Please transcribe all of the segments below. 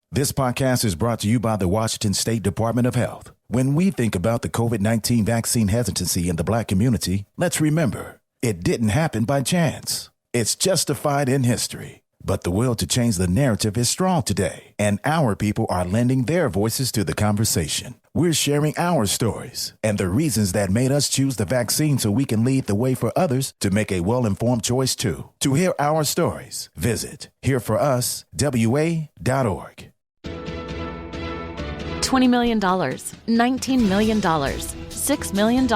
This podcast is brought to you by the Washington State Department of Health. When we think about the COVID-19 vaccine hesitancy in the Black community, let's remember, it didn't happen by chance. It's justified in history. But the will to change the narrative is strong today, and our people are lending their voices to the conversation. We're sharing our stories and the reasons that made us choose the vaccine so we can lead the way for others to make a well-informed choice too. To hear our stories, visit hereforuswa.org. $20 million, $19 million, $6 million.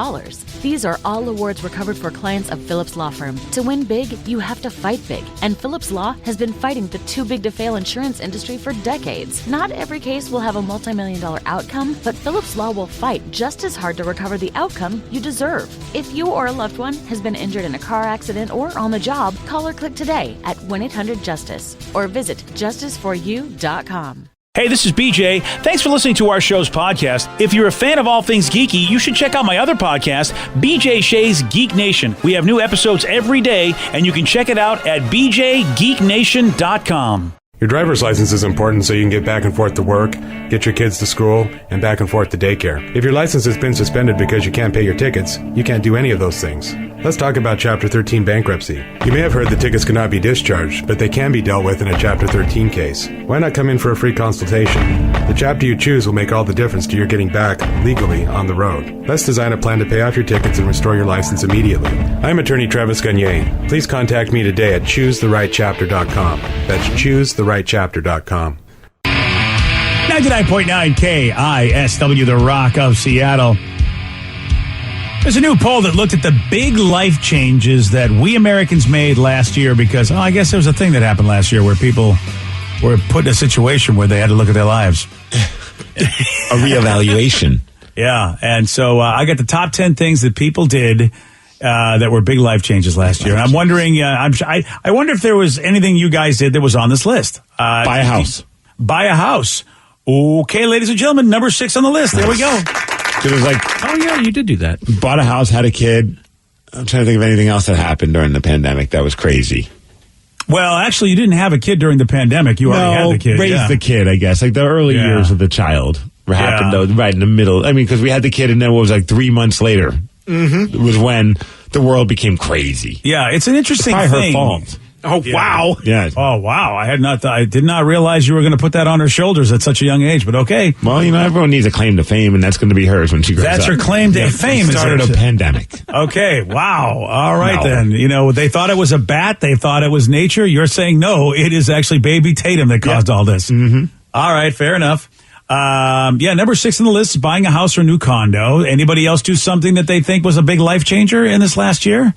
These are all awards recovered for clients of Phillips Law Firm. To win big, you have to fight big. And Phillips Law has been fighting the too-big-to-fail insurance industry for decades. Not every case will have a multi-million-dollar outcome, but Phillips Law will fight just as hard to recover the outcome you deserve. If you or a loved one has been injured in a car accident or on the job, call or click today at 1-800-JUSTICE or visit justiceforyou.com. Hey, this is BJ. Thanks for listening to our show's podcast. If you're a fan of all things geeky, you should check out my other podcast, BJ Shea's Geek Nation. We have new episodes every day, and you can check it out at bjgeeknation.com. Your driver's license is important so you can get back and forth to work, get your kids to school, and back and forth to daycare. If your license has been suspended because you can't pay your tickets, you can't do any of those things. Let's talk about Chapter 13 bankruptcy. You may have heard the tickets cannot be discharged, but they can be dealt with in a Chapter 13 case. Why not come in for a free consultation? The chapter you choose will make all the difference to your getting back, legally, on the road. Let's design a plan to pay off your tickets and restore your license immediately. I'm attorney Travis Gagne. Please contact me today at ChooseTheRightChapter.com. That's ChooseTheRightChapter.com. 99.9 KISW, the Rock of Seattle. There's a new poll that looked at the big life changes that we Americans made last year because, I guess there was a thing that happened last year where people were put in a situation where they had to look at their lives. A reevaluation. Yeah, and so I got the top 10 things that people did that were big life changes last year. And I'm wondering, I wonder if there was anything you guys did that was on this list. Buy a house. Buy a house. Okay, ladies and gentlemen, number 6 on the list. There we go. It was like, oh yeah, you did do that. Bought a house, had a kid. I'm trying to think of anything else that happened during the pandemic that was crazy. Well, actually, you didn't have a kid during the pandemic. You already had the kid. Raised the kid, I guess. Like the early years of the child happened though, right in the middle. I mean, because we had the kid and then it was like 3 months later was when the world became crazy. Yeah, it's an interesting thing. Her fault. Oh, yeah. Wow. Yeah. Oh, wow. I did not realize you were going to put that on her shoulders at such a young age, but okay. Well, everyone needs a claim to fame, and that's going to be hers when she grows up. That's her claim to fame. Started a pandemic. Okay. Wow. All right, then. They thought it was a bat. They thought it was nature. You're saying, no, it is actually baby Tatum that caused all this. Mm-hmm. All right. Fair enough. Number 6 on the list is buying a house or a new condo. Anybody else do something that they think was a big life changer in this last year?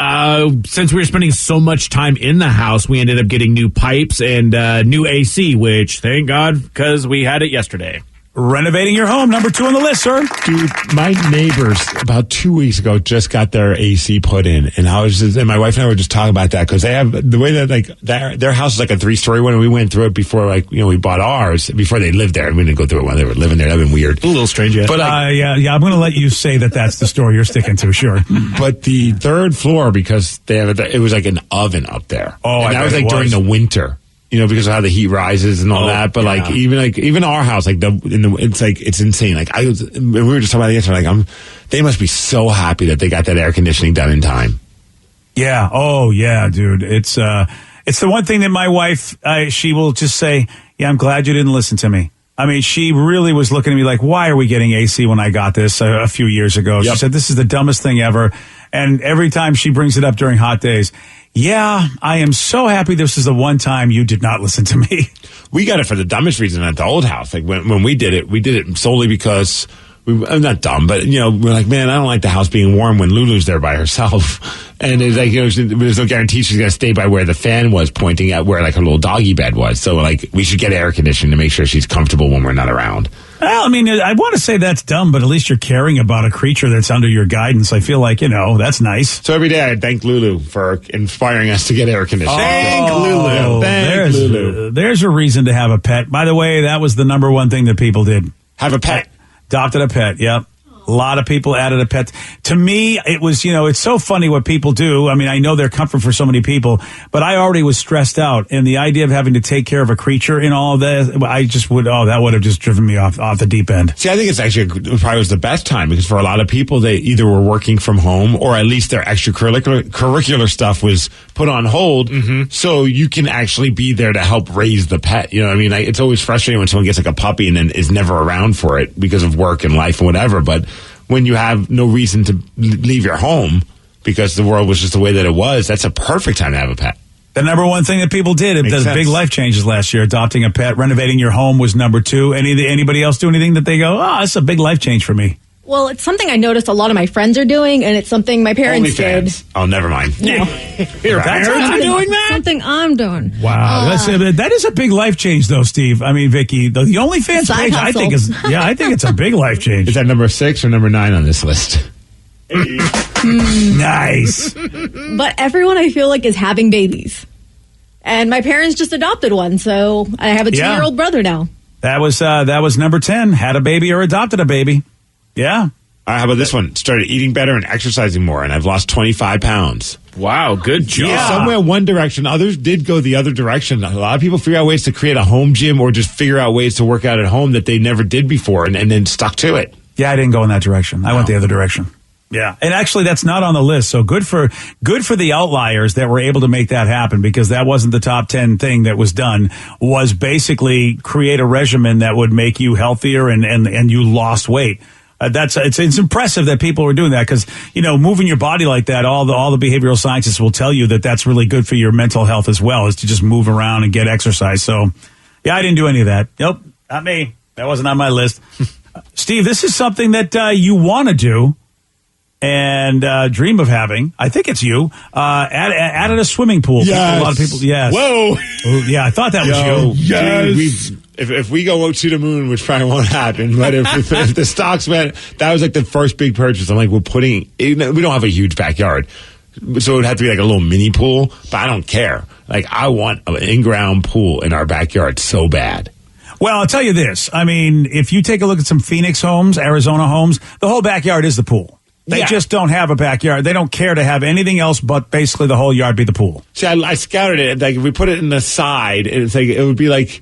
Since we were spending so much time in the house, we ended up getting new pipes and new AC, which thank God, because we had it yesterday. Renovating your home, number 2 on the list, sir. Dude, my neighbors about 2 weeks ago just got their AC put in, and and my wife and I were just talking about that because they have the way that their house is like a 3-story one, and we went through it before we bought ours before they lived there, and we didn't go through it while they were living there. That'd been weird, a little strange, yeah. But I'm going to let you say that that's the story you're sticking to, sure. But the 3rd floor, because it was like an oven up there. Oh, and that was like during the winter. Because of how the heat rises and all that, but even our house, it's insane. We were just talking about it yesterday. They must be so happy that they got that air conditioning done in time. Yeah. Oh, yeah, dude. It's the one thing that my wife, she will just say, "Yeah, I'm glad you didn't listen to me." I mean, she really was looking at me like, "Why are we getting AC when I got this a few years ago?" Yep. She said, "This is the dumbest thing ever." And every time she brings it up during hot days. Yeah, I am so happy this is the one time you did not listen to me. We got it for the dumbest reason at the old house. Like when we did it solely because I'm not dumb, but we're like, man, I don't like the house being warm when Lulu's there by herself. And it's like, there's no guarantee she's going to stay by where the fan was pointing at where like her little doggy bed was. So we should get air conditioning to make sure she's comfortable when we're not around. Well, I mean, I want to say that's dumb, but at least you're caring about a creature that's under your guidance. I feel like, that's nice. So every day I thank Lulu for inspiring us to get air conditioning. Thank Lulu. Lulu. There's a reason to have a pet. By the way, that was the number one thing that people did. Have a pet. Adopted a pet, yep. A lot of people added a pet. To me, it was, it's so funny what people do. I mean, I know they're comfort for so many people, but I already was stressed out. And the idea of having to take care of a creature in all of that, that would have just driven me off the deep end. See, I think it's actually probably was the best time because for a lot of people, they either were working from home or at least their extracurricular stuff was put on hold. Mm-hmm. So you can actually be there to help raise the pet. You know what I mean? It's always frustrating when someone gets like a puppy and then is never around for it because of work and life and whatever. But when you have no reason to leave your home because the world was just the way that it was, that's a perfect time to have a pet. The number one thing that people did, the big life changes last year, adopting a pet, renovating your home was number 2. Anybody else do anything that they go, it's a big life change for me? Well, it's something I noticed a lot of my friends are doing, and it's something my parents did. Oh, never mind. No. Your parents are doing that? Something I'm doing. Wow. That is a big life change, though, Steve. I mean, Vicky, the OnlyFans page, I think it's a big life change. Is that number 6 or number 9 on this list? Nice. But everyone I feel like is having babies. And my parents just adopted one, so I have a 2-year-old brother now. That was number 10. Had a baby or adopted a baby. Yeah. How about this one? Started eating better and exercising more, and I've lost 25 pounds. Wow, good job. Yeah. Some went one direction. Others did go the other direction. A lot of people figure out ways to create a home gym or just figure out ways to work out at home that they never did before and then stuck to it. Yeah, I didn't go in that direction. I went the other direction. Yeah. And actually, that's not on the list. So good for the outliers that were able to make that happen, because that wasn't the top 10 thing that was done, was basically create a regimen that would make you healthier and you lost weight. It's impressive that people are doing that, because, moving your body like that, all the behavioral scientists will tell you that that's really good for your mental health as well, is to just move around and get exercise. So, yeah, I didn't do any of that. Nope, not me. That wasn't on my list. Steve, this is something that you want to do and dream of having. I think it's you. Added a swimming pool. Yes. A lot of people, yes. Whoa. Oh, yeah, I thought that was you. Yes. If we go to the moon, which probably won't happen, but if the stocks went, that was like the first big purchase. I'm like, we don't have a huge backyard, so it would have to be like a little mini pool, but I don't care. Like, I want an in-ground pool in our backyard so bad. Well, I'll tell you this. I mean, if you take a look at some Phoenix homes, Arizona homes, the whole backyard is the pool. They just don't have a backyard. They don't care to have anything else but basically the whole yard be the pool. See, I scouted it. Like, if we put it in the side, it's like, it would be like,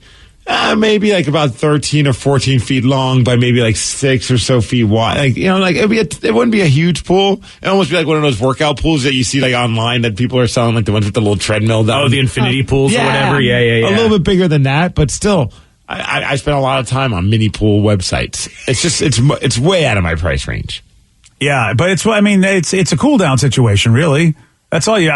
maybe like about 13 or 14 feet long by maybe like 6 or so feet wide. Like, it wouldn't be a huge pool. It'd almost be like one of those workout pools that you see like online that people are selling, like the ones with the little treadmill down. Oh, the infinity pools or whatever. Yeah. A little bit bigger than that, but still, I spent a lot of time on mini pool websites. It's just, it's way out of my price range. Yeah, but it's a cool down situation, really. That's all you're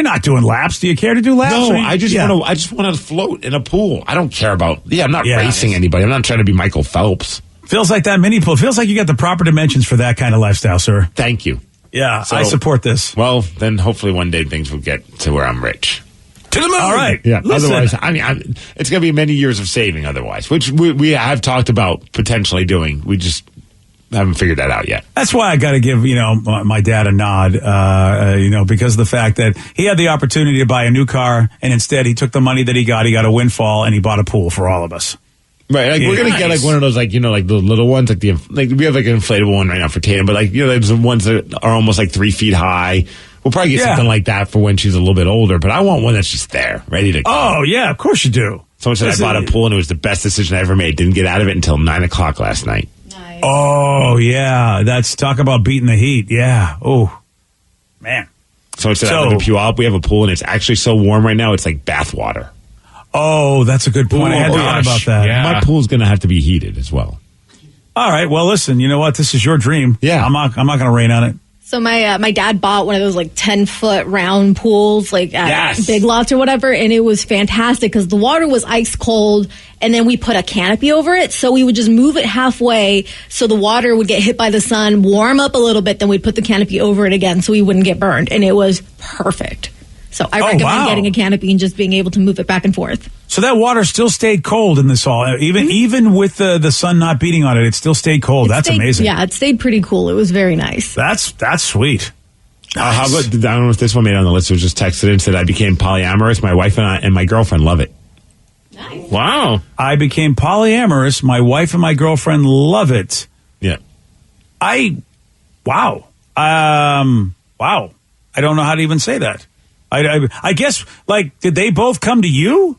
not doing laps. Do you care to do laps? No, I just want to float in a pool. I don't care about, I'm not racing anybody. I'm not trying to be Michael Phelps. Feels like that mini pool. Feels like you got the proper dimensions for that kind of lifestyle, sir. Thank you. Yeah, so, I support this. Well, then hopefully one day things will get to where I'm rich. To the moon. All right. Yeah. Listen. Otherwise, it's going to be many years of saving otherwise, which we have talked about potentially doing. We just haven't figured that out yet. That's why I got to give, my dad a nod, because of the fact that he had the opportunity to buy a new car, and instead he took the money that he got a windfall, and he bought a pool for all of us. Right, like we're gonna get like one of those, like like the little ones, like we have like an inflatable one right now for Tatum, but like there's the ones that are almost like 3 feet high. We'll probably get something like that for when she's a little bit older, but I want one that's just there, ready to go. Oh yeah, of course you do. Someone said I bought a pool and it was the best decision I ever made. Didn't get out of it until 9:00 last night. Nice. Oh yeah, that's talk about beating the heat. Yeah. Oh man. Someone said I live in Puyallup. We have a pool and it's actually so warm right now. It's like bath water. Oh, that's a good point. I hadn't thought about that. Yeah. My pool's going to have to be heated as well. All right. Well, listen, you know what? This is your dream. Yeah. I'm not going to rain on it. So my dad bought one of those like 10-foot round pools, like at Big Lots or whatever, and it was fantastic because the water was ice cold, and then we put a canopy over it, so we would just move it halfway so the water would get hit by the sun, warm up a little bit, then we'd put the canopy over it again so we wouldn't get burned, and it was perfect. So I recommend getting a canopy and just being able to move it back and forth. So that water still stayed cold in this fall, even with the sun not beating on it. It still stayed cold. That's amazing. Yeah, it stayed pretty cool. It was very nice. That's sweet. Nice. How about, I don't know if this one made it on the list. It was just texted and said I became polyamorous. My wife and my girlfriend love it. Nice. Wow. I became polyamorous. My wife and my girlfriend love it. Yeah. Wow. Wow. I don't know how to even say that. I guess, like, did they both come to you?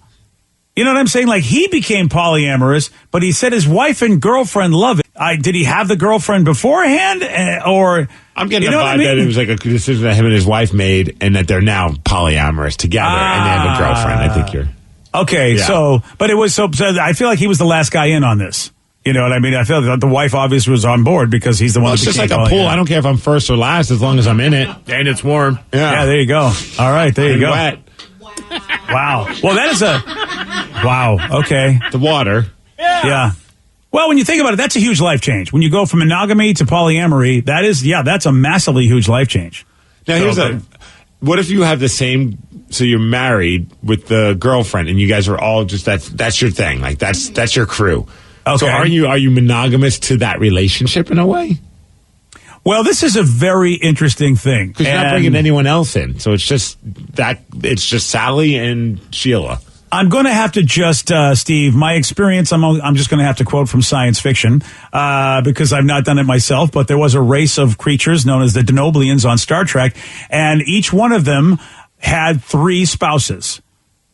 You know what I'm saying? Like, he became polyamorous, but he said his wife and girlfriend love it. Did he have the girlfriend beforehand? Or I'm getting the vibe that it was like a decision that him and his wife made, and that they're now polyamorous together, and they have a girlfriend. I think you're okay. Yeah. So it was so I feel like he was the last guy in on this. You know what I mean? I feel like the wife obviously was on board because he's the one. It's just like a pool. I don't care if I'm first or last as long as I'm in it and it's warm. Yeah, there you go. All right, there you go. Wet. Wow. Well, that is wow. Okay. The water. Yeah. Well, when you think about it, that's a huge life change. When you go from monogamy to polyamory, that's a massively huge life change. Now, what if you have the same, so you're married with the girlfriend and you guys are all just, that's your thing. Like, that's your crew. Okay. So are you monogamous to that relationship in a way? Well, this is a very interesting thing. Because you're not bringing anyone else in. So it's just Sally and Sheila. I'm going to have to just, Steve, my experience, I'm just going to have to quote from science fiction, because I've not done it myself, but there was a race of creatures known as the Denoblians on Star Trek, and each one of them had 3 spouses.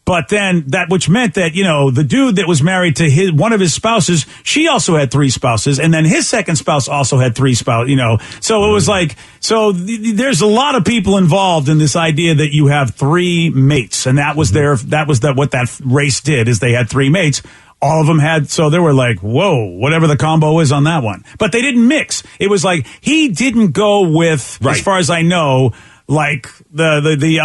But then which meant that, the dude that was married to one of his spouses, she also had 3 spouses. And then his second spouse also had 3 spouses, So it was like, there's a lot of people involved in this idea that you have 3 mates. And that was what that race did, is they had 3 mates. All of them had, so they were like, whoa, whatever the combo is on that one. But they didn't mix. It was like, he didn't go with, as far as I know, like the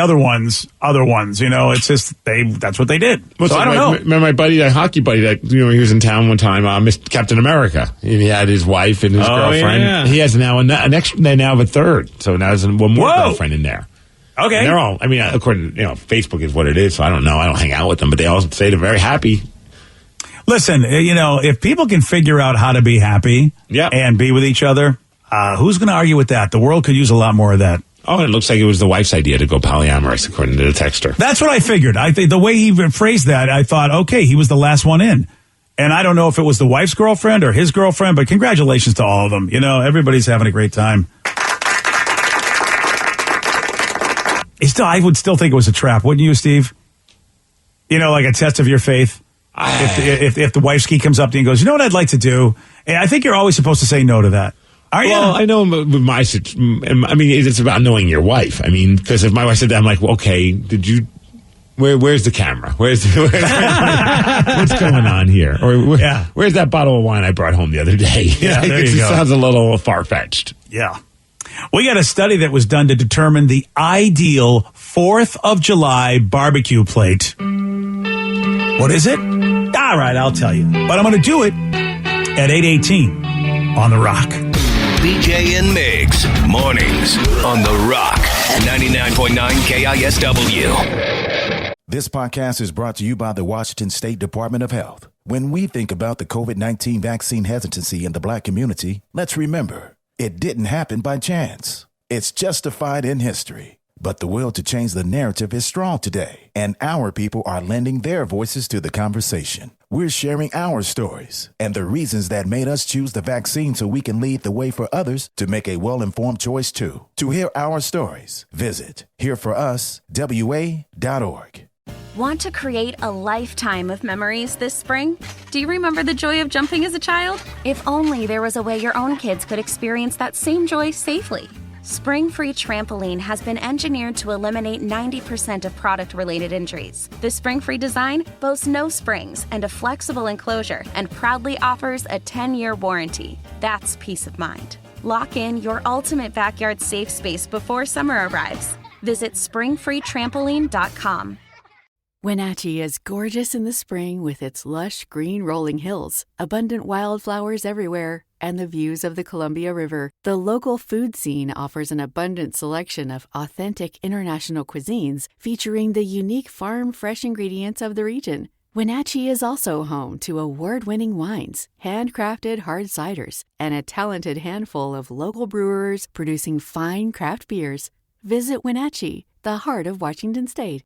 other ones, it's just that's what they did. So I don't know. Remember my buddy, that hockey buddy that, he was in town one time, Mr. Captain America. He had his wife and his girlfriend. Yeah. He has now they now have a third. So now there's one more girlfriend in there. Okay. And they're all, according to, Facebook is what it is. So I don't know. I don't hang out with them, but they all say they're very happy. Listen, if people can figure out how to be happy and be with each other, who's going to argue with that? The world could use a lot more of that. Oh, and it looks like it was the wife's idea to go polyamorous, according to the texter. That's what I figured. I think the way he phrased that, I thought, okay, he was the last one in. And I don't know if it was the wife's girlfriend or his girlfriend, but congratulations to all of them. Everybody's having a great time. I would still think it was a trap, wouldn't you, Steve? Like a test of your faith. If the wife ski comes up to you and goes, you know what I'd like to do? And I think you're always supposed to say no to that. Well, I know with my situation, it's about knowing your wife. Because if my wife said that, I'm like, well, okay, where's the camera? What's going on here? Or where's that bottle of wine I brought home the other day? Yeah, there you go. It sounds a little far-fetched. Yeah. We got a study that was done to determine the ideal 4th of July barbecue plate. What is it? All right, I'll tell you. But I'm going to do it at 8:18 on The Rock. BJ and Migs, mornings on The Rock, 99.9 KISW. This podcast is brought to you by the Washington State Department of Health. When we think about the COVID-19 vaccine hesitancy in the Black community, let's remember, it didn't happen by chance. It's justified in history. But the will to change the narrative is strong today, and our people are lending their voices to the conversation. We're sharing our stories and the reasons that made us choose the vaccine so we can lead the way for others to make a well-informed choice too. To hear our stories, visit hereforuswa.org. Want to create a lifetime of memories this spring? Do you remember the joy of jumping as a child? If only there was a way your own kids could experience that same joy safely. Spring Free Trampoline has been engineered to eliminate 90% of product-related injuries. The Spring Free design boasts no springs and a flexible enclosure and proudly offers a 10-year warranty. That's peace of mind. Lock in your ultimate backyard safe space before summer arrives. Visit springfreetrampoline.com. Wenatchee is gorgeous in the spring with its lush green rolling hills, abundant wildflowers everywhere, and the views of the Columbia River. The local food scene offers an abundant selection of authentic international cuisines featuring the unique farm-fresh ingredients of the region. Wenatchee is also home to award-winning wines, handcrafted hard ciders, and a talented handful of local brewers producing fine craft beers. Visit Wenatchee, the heart of Washington State.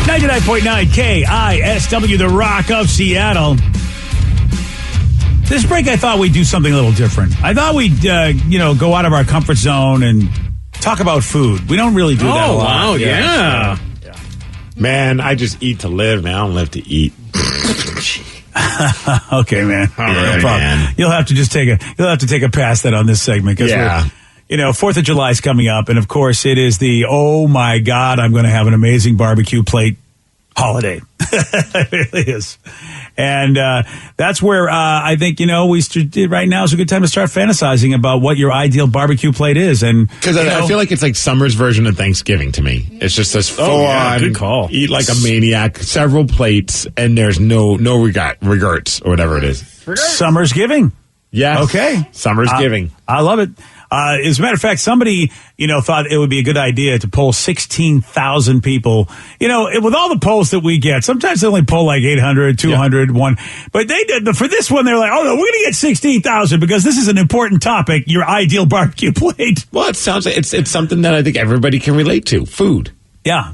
99.9 KISW, The Rock of Seattle. This break, I thought we'd do something a little different. I thought we'd, go out of our comfort zone and talk about food. We don't really do that a lot. Wow, yeah. Man, I just eat to live, man. I don't live to eat. Okay, man. All right, no problem. man. You'll have to take a pass then on this segment because 4th of July is coming up, and of course it is the oh my God, I'm going to have an amazing barbecue plate holiday. It really is. And that's where I think, right now is a good time to start fantasizing about what your ideal barbecue plate is. And because I feel like it's like summer's version of Thanksgiving to me. It's just this full on, good call. Eat like a maniac, several plates, and there's no regrets or whatever it is. Summer's giving. Yes. Okay. Summer's giving. I love it. As a matter of fact, somebody, thought it would be a good idea to poll 16,000 people. With all the polls that we get, sometimes they only poll like 800, 200, one. But they did, for this one, they're like, oh, no, we're going to get 16,000 because this is an important topic, your ideal barbecue plate. Well, it sounds like it's something that I think everybody can relate to. Food. Yeah.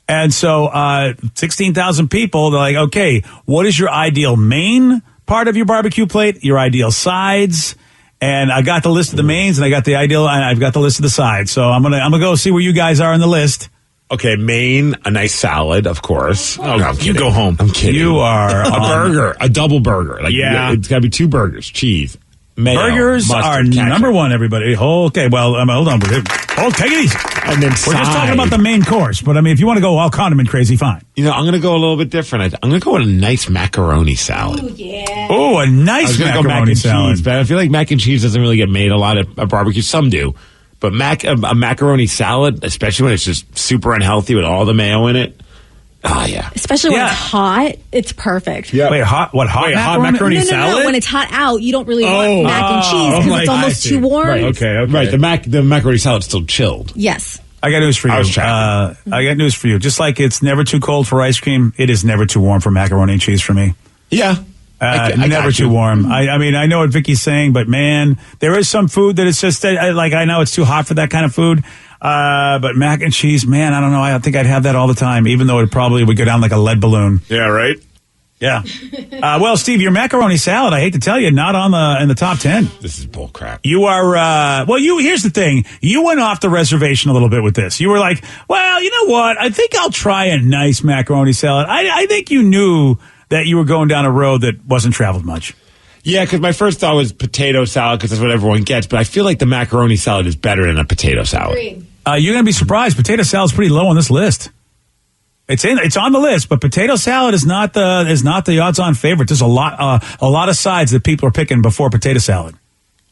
And so 16,000 people, they're like, okay, what is your ideal main part of your barbecue plate, your ideal sides? And I got the list of the mains, and I got the ideal, and I've got the list of the sides. So I'm gonna go see where you guys are on the list. Okay, main, a nice salad, of course. Oh, no, I'm kidding. You go home. I'm kidding. You are a burger, a double burger. It's got to be 2 burgers, cheese, mayo, burgers mustard, are ketchup. number one. Everybody. Okay, well, hold on. Take it easy. And then we're just talking about the main course. But I mean, if you want to go all condiment crazy, fine. I'm going to go a little bit different. I'm going to go with a nice macaroni salad. Oh, yeah. Oh, a nice macaroni salad. Cheese, but I feel like mac and cheese doesn't really get made a lot at barbecue. Some do. But a macaroni salad, especially when it's just super unhealthy with all the mayo in it. Oh, yeah. Especially when it's hot, it's perfect. Yeah. Wait, hot macaroni salad? No. When it's hot out, you don't really want mac and cheese because it's almost too warm. Right, okay. Right, the macaroni salad's still chilled. Yes. I got news for you. I got news for you. Just like it's never too cold for ice cream, it is never too warm for macaroni and cheese for me. Yeah. Never too warm. I mean, I know what Vicky's saying, but man, there is some food that it's just I know it's too hot for that kind of food. But mac and cheese, man, I don't know. I think I'd have that all the time, even though it probably would go down like a lead balloon. Yeah, right? Yeah. Well, Steve, your macaroni salad, I hate to tell you, not in the top 10. This is bull crap. You are, here's the thing. You went off the reservation a little bit with this. You were like, well, you know what? I think I'll try a nice macaroni salad. I think you knew that you were going down a road that wasn't traveled much. Yeah, because my first thought was potato salad because that's what everyone gets. But I feel like the macaroni salad is better than a potato salad. Agreed. You're going to be surprised. Potato salad's pretty low on this list. It's on the list, but potato salad is not the odds-on favorite. There's a lot of sides that people are picking before potato salad.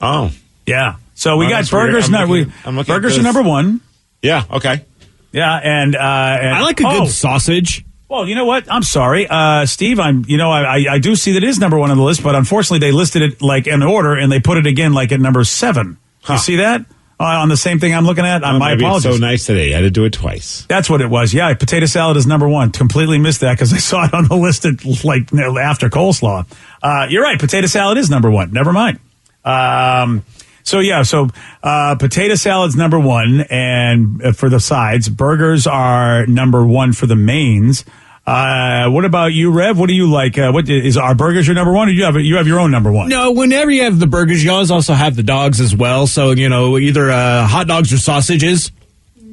Oh, yeah. So we got burgers. Burgers are number one. Yeah. Okay. Yeah, and I like a good sausage. Well, you know what? I'm sorry, Steve. I do see that it is number one on the list, but unfortunately they listed it like in order and they put it again like at number 7. Huh. You see that? On the same thing I'm looking at? My apologies. It's so nice today. I had to do it twice. That's what it was. Yeah, potato salad is number 1. Completely missed that because I saw it on the list after coleslaw. You're right. Potato salad is number 1. Never mind. So potato salad's number 1, and for the sides, burgers are number 1 for the mains. What about you, Rev? What do you like? What is our burgers your number 1, or you have your own number 1? No, whenever you have the burgers, you always also have the dogs as well. So either hot dogs or sausages.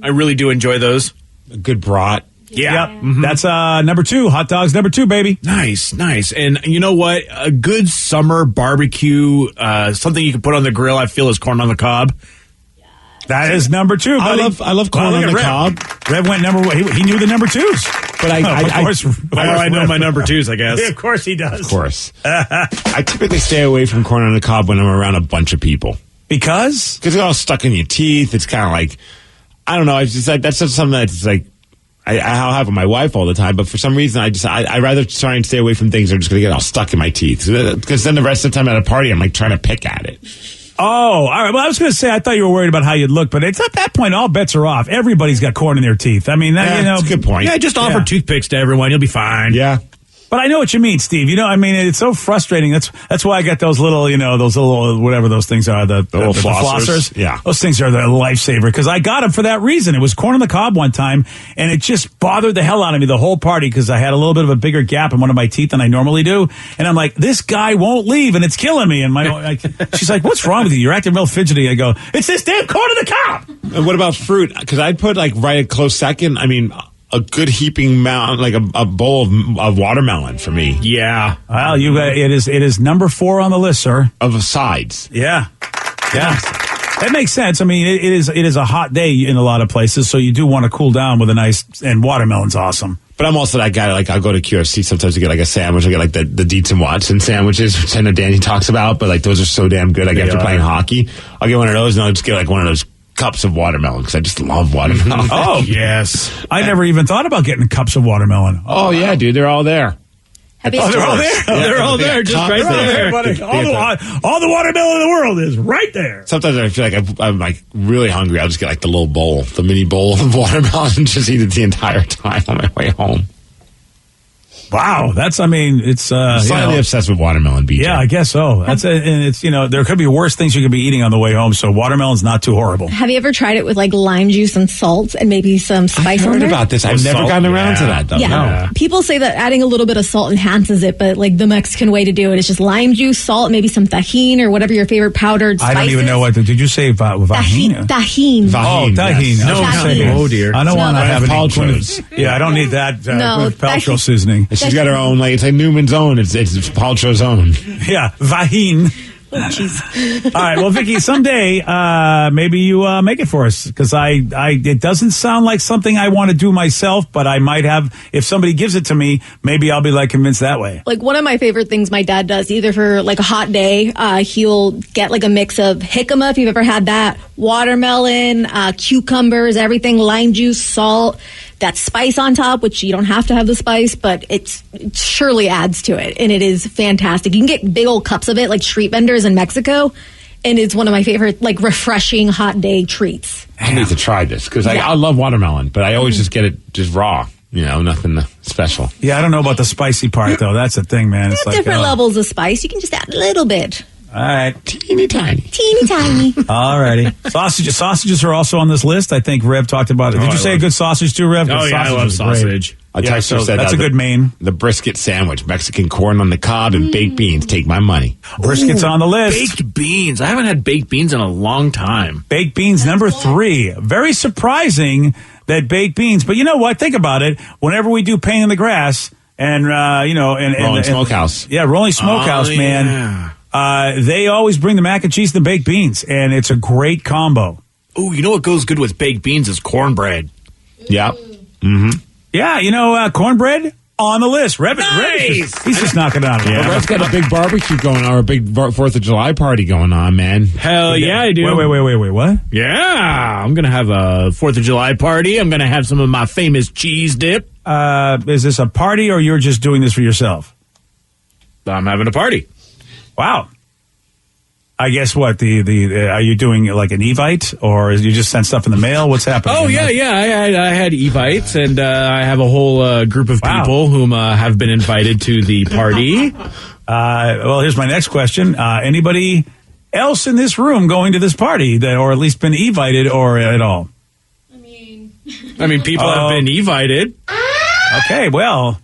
I really do enjoy those. A good brat. Yeah, mm-hmm. That's number 2. Hot dogs, number 2, baby. Nice. And you know what? A good summer barbecue, something you can put on the grill, I feel, is corn on the cob. That is number 2, buddy. I love corn on the cob. Rev went number 1. He knew the number 2s. But I know my number 2s, I guess. Yeah, of course he does. Of course. I typically stay away from corn on the cob when I'm around a bunch of people. Because? Because it's all stuck in your teeth. It's kind of like, I don't know. It's just like, that's just something that's like, I'll have with my wife all the time, but for some reason, I'd rather try and stay away from things that are just going to get all stuck in my teeth. Because then the rest of the time at a party, I'm like trying to pick at it. Oh, all right. Well, I was going to say, I thought you were worried about how you'd look, but it's at that point, all bets are off. Everybody's got corn in their teeth. I mean, that's a good point. Yeah, just offer toothpicks to everyone. You'll be fine. Yeah. But I know what you mean, Steve. You know, I mean, it's so frustrating. That's why I got those little, those little, whatever those things are, the little flossers. Yeah. Those things are the lifesaver because I got them for that reason. It was corn on the cob one time, and it just bothered the hell out of me the whole party because I had a little bit of a bigger gap in one of my teeth than I normally do. And I'm like, this guy won't leave, and it's killing me. And she's like, what's wrong with you? You're acting real fidgety. I go, it's this damn corn on the cob. And what about fruit? Because I'd put like right a close second. I mean, a good heaping mountain, like a bowl of watermelon for me. Yeah. Well, it is number 4 on the list, sir. Of sides. Yeah. That makes sense. I mean, it is a hot day in a lot of places, so you do want to cool down with and watermelon's awesome. But I'm also that guy, like, I'll go to QFC sometimes to get, like, a sandwich. I get, like, the Dietz and Watson sandwiches, which I know Danny talks about, but, like, those are so damn good. Like, after playing hockey, I'll get one of those, and I'll just get, like, one of those cups of watermelon, because I just love watermelon. Oh, yes. I never even thought about getting cups of watermelon. Oh, yeah, dude, they're all there. They're all there. Yeah, they're all there, just right there. All the watermelon in the world is right there. Sometimes I feel like I'm like really hungry. I'll just get like the little bowl, the mini bowl of watermelon, and just eat it the entire time on my way home. Wow, it's slightly obsessed with watermelon, BJ. Yeah, I guess so. And it's there could be worse things you could be eating on the way home. So watermelon's not too horrible. Have you ever tried it with like lime juice and salt and maybe some spice I've on heard there? about this. I've never gotten around to that though. Yeah. No. People say that adding a little bit of salt enhances it, but like the Mexican way to do it is just lime juice, salt, maybe some tajin or whatever your favorite powdered spices. I don't even know what. Did you say vagina? Tajin. Oh, tajin. Yes. No, tajin. oh dear. I don't want to have any Paltrow's. Yeah, I don't need that. No, Paltrow seasoning. She's got her own, like, it's like Newman's own. It's Paltrow's own. Yeah, vagine. Oh, jeez. All right. Well, Vicky, someday maybe you make it for us because it doesn't sound like something I want to do myself, but I might have if somebody gives it to me. Maybe I'll be like convinced that way. Like one of my favorite things my dad does, either for like a hot day, he'll get like a mix of jicama if you've ever had that, watermelon, cucumbers, everything, lime juice, salt. That spice on top, which you don't have to have the spice, but it surely adds to it, and it is fantastic. You can get big old cups of it, like street vendors in Mexico, and it's one of my favorite, like, refreshing hot day treats. I need to try this, because I love watermelon, but I always just get it just raw. Nothing special. Yeah, I don't know about the spicy part, though. That's the thing, man. It's like different levels of spice. You can just add a little bit. All right. Teeny tiny. All righty. Sausages are also on this list. I think Rev talked about it. Did you say a good sausage too, Rev? Oh, yeah, I love sausage. A texter said that's a good main. The brisket sandwich, Mexican corn on the cob and baked beans. Take my money. Brisket's on the list. Baked beans. I haven't had baked beans in a long time. Baked beans, number 3. Very surprising that baked beans. But you know what? Think about it. Whenever we do Pain in the Grass and, Rolling Smokehouse. Yeah, Rolling Smokehouse, man. Yeah. They always bring the mac and cheese and the baked beans, and it's a great combo. Oh, you know what goes good with baked beans is cornbread. Yep. Mm-hmm. Yeah, cornbread on the list. Rev, Nice! he's just knocking it out of Well, Rev's got a big barbecue going on, or a big 4th of July party going on, man. Hell yeah, I do. Wait, what? Yeah, I'm going to have a 4th of July party. I'm going to have some of my famous cheese dip. Is this a party, or you're just doing this for yourself? I'm having a party. Wow. I guess what are you doing like an Evite or you just send stuff in the mail? What's happening? Oh yeah. I had Evites and I have a whole group of people whom have been invited to the party. Well, here's my next question. Anybody else in this room going to this party or at least been Evited or at all? I mean, people have been Evited. Okay, well.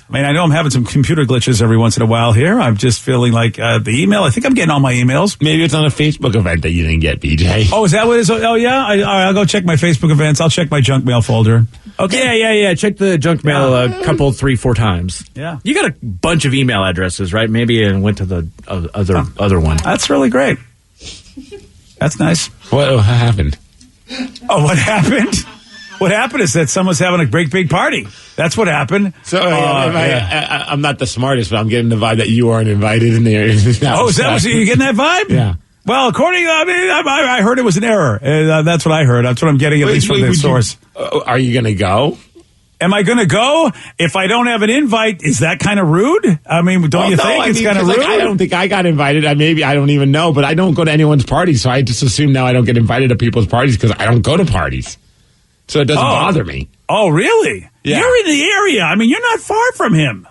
I know I'm having some computer glitches every once in a while here. I'm just feeling like the email. I think I'm getting all my emails. Maybe it's on a Facebook event that you didn't get, BJ. Oh, is that what it is? Oh, yeah? I'll go check my Facebook events. I'll check my junk mail folder. Okay. Yeah. Check the junk mail a couple, 3-4 times. Yeah. You got a bunch of email addresses, right? Maybe it went to the other one. That's really great. That's nice. What happened? Oh, what happened? What happened is that someone's having a great big party. That's what happened. So I'm not the smartest, but I'm getting the vibe that you aren't invited in there. Is that what you're getting that vibe? Yeah. Well, I heard it was an error. That's what I heard. That's what I'm getting at least from the source. Are you going to go? Am I going to go? If I don't have an invite, is that kind of rude? Don't you think it's kind of rude? I don't think I got invited. I don't even know, but I don't go to anyone's parties, so I just assume now I don't get invited to people's parties because I don't go to parties. So it doesn't bother me. Oh, really? Yeah. You're in the area. I mean, you're not far from him.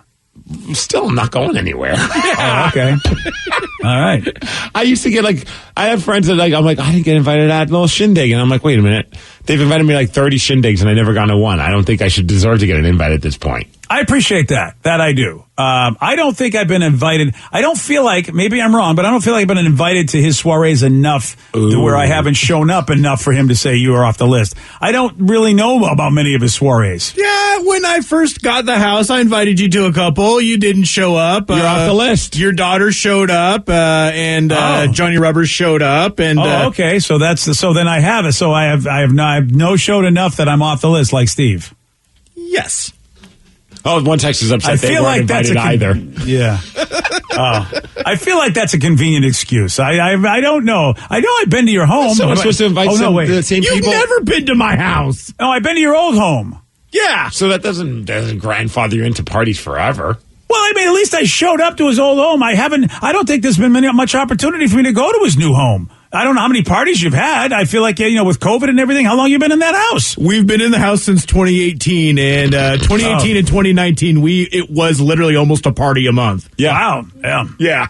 Still, I'm not going anywhere. Oh, okay. All right. I used to get I have friends that I'm like, I didn't get invited to that little shindig. And I'm like, wait a minute. They've invited me 30 shindigs and I never gone to one. I don't think I should deserve to get an invite at this point. I appreciate that. That I do. I don't think I've been invited. I don't feel like, maybe I'm wrong, but I don't feel like I've been invited to his soirees enough to where I haven't shown up enough for him to say you are off the list. I don't really know about many of his soirees. Yeah, when I first got the house, I invited you to a couple. You didn't show up. You're off the list. Your daughter showed up, and Johnny Rubbers showed up. And okay. So then I have it. So I have no showed enough that I'm off the list like Steve. Yes. Oh, one text is upset they weren't invited either. Yeah. I feel like that's a convenient excuse. I don't know. I know I've been to your home. So I'm supposed to invite the same people? You've never been to my house. No, I've been to your old home. Yeah. So that doesn't grandfather you into parties forever. Well, I mean, at least I showed up to his old home. I don't think there's been much opportunity for me to go to his new home. I don't know how many parties you've had. I feel like, with COVID and everything, how long you been in that house? We've been in the house since 2018, and 2018 and 2019, it was literally almost a party a month. Yeah. Wow. Yeah. Yeah.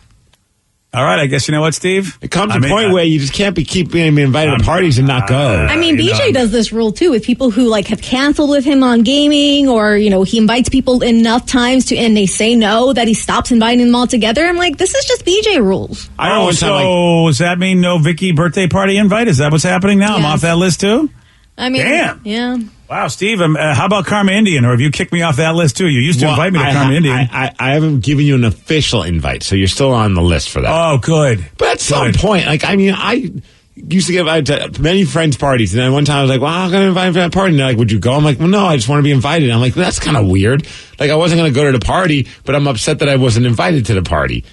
All right, I guess you know what, Steve? It comes to a point where you just can't keep being invited to parties and not go. I mean, BJ does this rule, too, with people who, have canceled with him on gaming, or, he invites people enough times and they say no, that he stops inviting them all together. I'm like, this is just BJ rules. Does that mean no Vicky birthday party invite? Is that what's happening now? Yes. I'm off that list, too? I mean, damn. Yeah. Wow, Steve, how about Karma Indian? Or have you kicked me off that list, too? You used to invite me to Karma Indian. I haven't given you an official invite, so you're still on the list for that. Oh, good. But at some point, I used to get invited to many friends' parties, and then one time I was like, well, I'm going to invite you to that party. And they're like, would you go? I'm like, well, no, I just want to be invited. I'm like, well, that's kind of weird. I wasn't going to go to the party, but I'm upset that I wasn't invited to the party.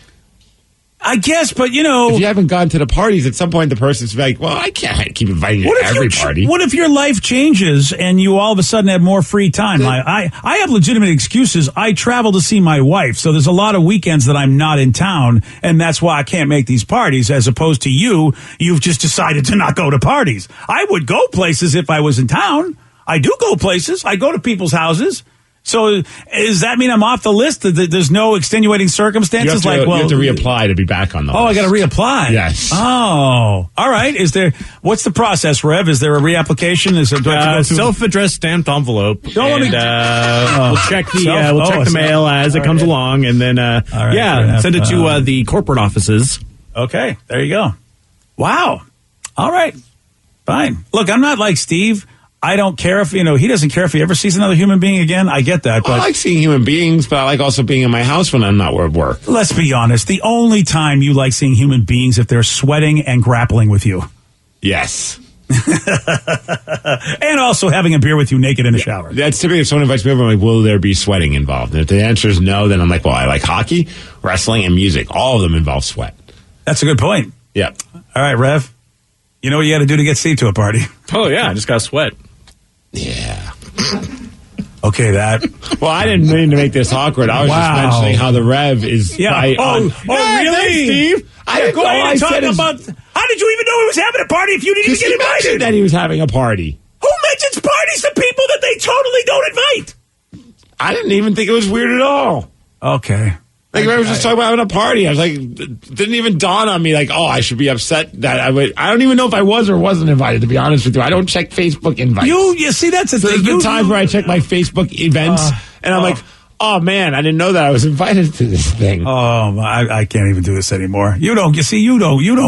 I guess, but if you haven't gone to the parties, at some point the person's like, well, I can't keep inviting you to every party. What if your life changes and you all of a sudden have more free time? I have legitimate excuses. I travel to see my wife, so there's a lot of weekends that I'm not in town, and that's why I can't make these parties, as opposed to you've just decided to not go to parties. I would go places if I was in town. I do go places. I go to people's houses. So does that mean I'm off the list? There's no extenuating circumstances? You have to reapply to be back on the list. Oh, I got to reapply? Yes. Oh, all right. What's the process, Rev? Is there a reapplication? Is it self-addressed stamped envelope? Don't we'll check the mail as it comes along, and then send it to the corporate offices. Okay, there you go. Wow. All right. Fine. Look, I'm not like Steve. I don't care if, he doesn't care if he ever sees another human being again. I get that. But I like seeing human beings, but I like also being in my house when I'm not at work. Let's be honest. The only time you like seeing human beings if they're sweating and grappling with you. Yes. And also having a beer with you naked in the shower. That's typically if someone invites me over, I'm like, will there be sweating involved? And if the answer is no, then I'm like, well, I like hockey, wrestling, and music. All of them involve sweat. That's a good point. Yeah. All right, Rev. You know what you got to do to get Steve to a party? Oh, yeah. I just got to sweat. Yeah. Okay, that. Well, I didn't mean to make this awkward. I was just mentioning how the Rev is. Yeah. Really, Thanks, Steve? How did you even know he was having a party if you didn't even get invited? That he was having a party. Who mentions parties to people that they totally don't invite? I didn't even think it was weird at all. Okay. I was just talking about having a party. I was like, it didn't even dawn on me I should be upset that I would. I don't even know if I was or wasn't invited, to be honest with you. I don't check Facebook invites. You see, that's the thing. There's been times where I check my Facebook events and I'm like, oh man, I didn't know that I was invited to this thing. Oh, I can't even do this anymore. You don't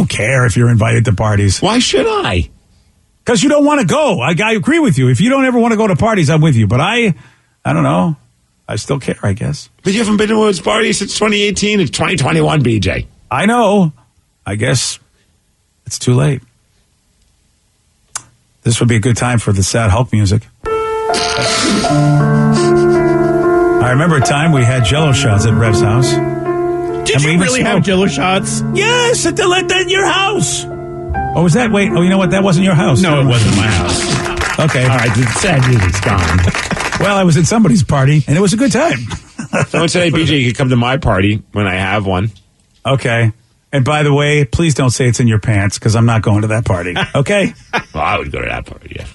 care if you're invited to parties. Why should I? Because you don't want to go. I agree with you. If you don't ever want to go to parties, I'm with you. But I don't know. I still care, I guess. But you haven't been to a party since 2018. It's 2021, BJ. I know. I guess it's too late. This would be a good time for the sad Hulk music. I remember a time we had Jell-O shots at Rev's house. Did you really have Jell-O shots? Yes, at your house. Oh, was that? Wait, you know what? That wasn't your house. No, it wasn't my house. Okay. All right, the sad music's gone. Well, I was at somebody's party, and it was a good time. Someone said, hey, BJ, you could come to my party when I have one. Okay. And by the way, please don't say it's in your pants because I'm not going to that party. Okay? Well, I would go to that party, yeah.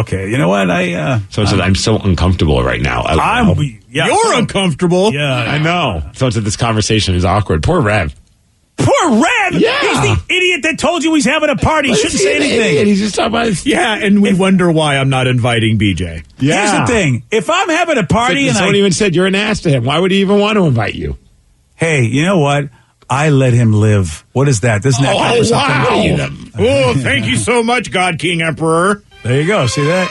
Okay. You know what? I'm so uncomfortable right now. You're uncomfortable. Yeah. I know. So this conversation is awkward. Poor Rev. Poor Rev! Yeah. He's the idiot that told you he's having a party. He shouldn't say anything. He's just talking about his... Yeah, and we wonder why I'm not inviting BJ. Yeah. Here's the thing. If I'm having a party and someone even said you're an ass to him, why would he even want to invite you? Hey, you know what? I let him live. What is that? Doesn't that kind of something? Oh, thank you so much, God King Emperor. There you go. See that?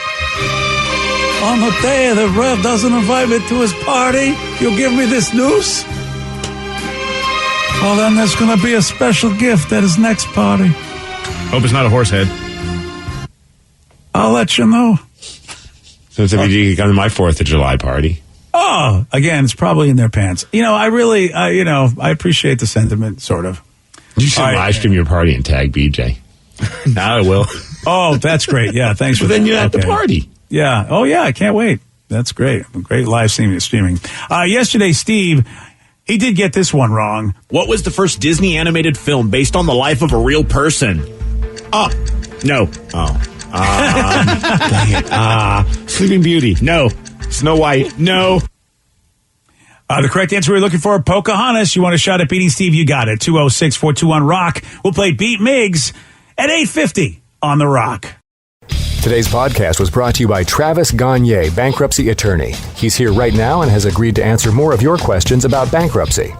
On the day that Rev doesn't invite me to his party, you'll give me this noose? Well, then there's going to be a special gift at his next party. Hope it's not a horse head. I'll let you know. So it's if you come to my 4th of July party. Oh, again, it's probably in their pants. You know, I really, I appreciate the sentiment, sort of. You should live stream your party and tag BJ. Now I will. Oh, that's great. Yeah, thanks for that. Then you're at the party. Yeah. Oh, yeah, I can't wait. That's great. Great live streaming. Yesterday, Steve, he did get this one wrong. What was the first Disney animated film based on the life of a real person? Oh, no. Oh. Dang it. Sleeping Beauty. No. Snow White. No. The correct answer we're looking for, Pocahontas. You want a shot at beating Steve? You got it. 206-421-ROCK. We'll play Beat Miggs at 8:50 on The Rock. Today's podcast was brought to you by Travis Gagne, bankruptcy attorney. He's here right now and has agreed to answer more of your questions about bankruptcy.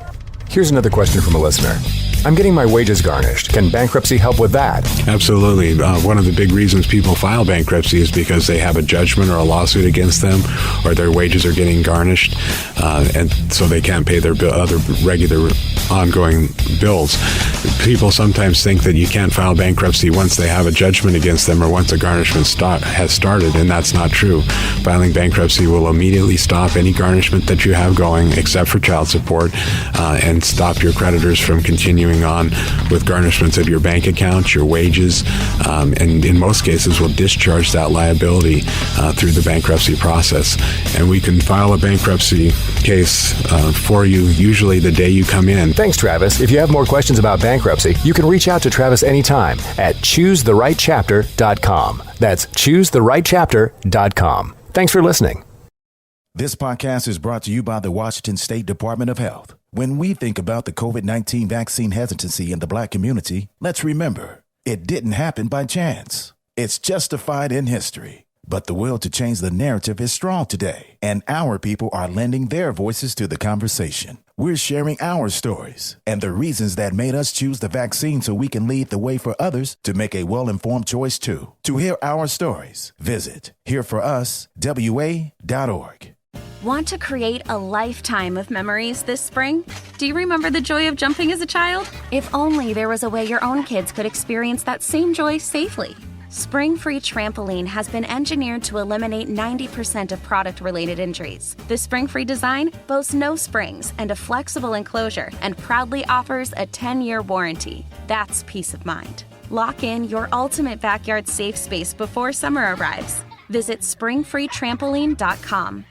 Here's another question from a listener. I'm getting my wages garnished. Can bankruptcy help with that? Absolutely. One of the big reasons people file bankruptcy is because they have a judgment or a lawsuit against them, or their wages are getting garnished, and so they can't pay their other regular ongoing bills. People sometimes think that you can't file bankruptcy once they have a judgment against them or once a garnishment has started, and that's not true. Filing bankruptcy will immediately stop any garnishment that you have going, except for child support, and stop your creditors from continuing on with garnishments of your bank account, your wages, and in most cases will discharge that liability through the bankruptcy process. And we can file a bankruptcy case for you usually the day you come in. Thanks, Travis. If you have more questions about bankruptcy, you can reach out to Travis anytime at choosetherightchapter.com. That's choosetherightchapter.com. Thanks for listening. This podcast is brought to you by the Washington State Department of Health. When we think about the COVID-19 vaccine hesitancy in the Black community, let's remember, it didn't happen by chance. It's justified in history. But the will to change the narrative is strong today, and our people are lending their voices to the conversation. We're sharing our stories and the reasons that made us choose the vaccine so we can lead the way for others to make a well-informed choice too. To hear our stories, visit hereforuswa.org. Want to create a lifetime of memories this spring? Do you remember the joy of jumping as a child? If only there was a way your own kids could experience that same joy safely. Spring Free Trampoline has been engineered to eliminate 90% of product-related injuries. The Spring Free design boasts no springs and a flexible enclosure and proudly offers a 10-year warranty. That's peace of mind. Lock in your ultimate backyard safe space before summer arrives. Visit springfreetrampoline.com.